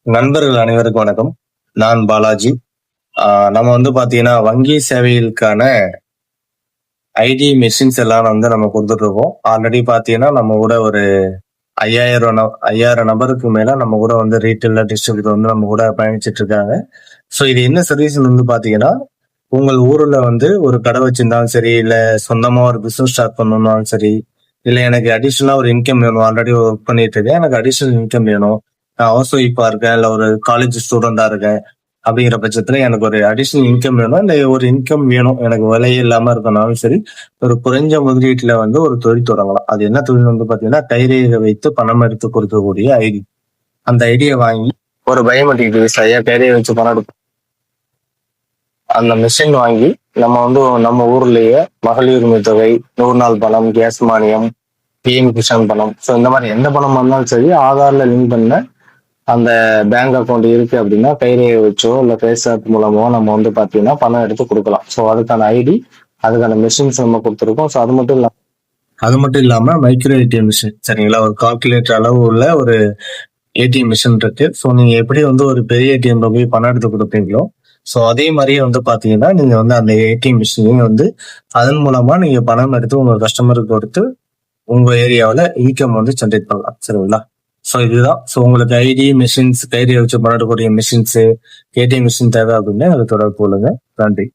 நண்பர்கள் அனைவருக்கும் வணக்கம். நான் பாலாஜி. நம்ம பாத்தீங்கன்னா, வங்கி சேவைகளுக்கான ஐடி மெஷின்ஸ் எல்லாம் நம்ம குடுத்துட்டு இருக்கோம். ஆல்ரெடி பாத்தீங்கன்னா, நம்ம கூட ஒரு 5000 நபருக்கு மேல நம்ம கூட ரீட்டெயிலர், டிஸ்ட்ரிபியூட்டர் நம்ம கூட பயணிச்சுட்டு இருக்காங்க. ஸோ இது என்ன சர்வீஸ்ன்னு பாத்தீங்கன்னா, உங்கள் ஊர்ல ஒரு கடை வச்சிருந்தாலும் சரி, இல்ல சொந்தமா ஒரு பிசினஸ் ஸ்டார்ட் பண்ணணும்னாலும் சரி, இல்ல எனக்கு அடிஷனலா ஒரு இன்கம் வேணும். ஆல்ரெடி ஒர்க் பண்ணிட்டு இருக்கேன். எனக்கு அடிஷனல் இன்கம் வேணும். நான் ஹவுஸ் ஒய்ஃபா இருக்கேன், இல்ல ஒரு காலேஜ் ஸ்டூடெண்டா இருக்கேன். அப்படிங்கிற பட்சத்துல எனக்கு ஒரு அடிஷனல் இன்கம் வேணும். இல்ல ஒரு இன்கம் வேணும். எனக்கு வேலையே இல்லாம இருக்கனாலும் சரி, ஒரு குறைஞ்ச முதலீட்டுல ஒரு தொழில் தொடங்கலாம். அது என்ன தொழில் பாத்தீங்கன்னா, கைரேகை வைத்து பணம் எடுத்து கொடுக்கக்கூடிய ஐடி. அந்த ஐடியை வாங்கி ஒரு பயோமெட்ரிக் டிவைஸ், கைரேகை வச்சு பணம் எடுக்கும் அந்த மிஷின் வாங்கி நம்ம நம்ம ஊர்லயே மகளிர் உரிமை தொகை, 100 நாள் பணம், கேஸ் மானியம், பிஎம் கிஷான் பணம், ஸோ இந்த மாதிரி எந்த பணம் வந்தாலும் சரி, ஆதார்ல லிங்க் பண்ண அந்த பேங்க் அக்கௌண்ட் இருக்கு அப்படின்னா கைரேகை வச்சோ இல்ல ஃபேஸ் ஆப் மூலமோ நம்ம பாத்தீங்கன்னா பணம் எடுத்து கொடுக்கலாம். ஸோ அதுக்கான ஐடி, அதுக்கான மிஷின்ஸ் நம்ம கொடுத்துருக்கோம். ஸோ அது மட்டும் இல்லாம மைக்ரோ ஏடிஎம் மிஷின், சரிங்களா, ஒரு கால்குலேட்டர் அளவு உள்ள ஒரு ஏடிஎம் மிஷின் இருக்கு. ஸோ நீங்க எப்படி ஒரு பெரிய ஏடிஎம்ல போய் பணம் எடுத்து கொடுப்பீங்களோ, ஸோ அதே மாதிரியே பாத்தீங்கன்னா நீங்க அந்த ஏடிஎம் மிஷினையும் அதன் மூலமா நீங்க பணம் எடுத்து உங்க கஸ்டமருக்கு கொடுத்து உங்க ஏரியாவில் இன்கம் ஜென்ரேட் பண்ணலாம். சரிங்களா? ஸோ இதுதான். ஸோ உங்களுக்கு ஐடி மிஷின்ஸ், கைரேகை வச்சு பண்ணக்கூடிய மிஷின்ஸ், ஏடிஎம் மிஷின் தேவை அப்படின்னா அதை தொடர்பு கொள்ளுங்க. நன்றி.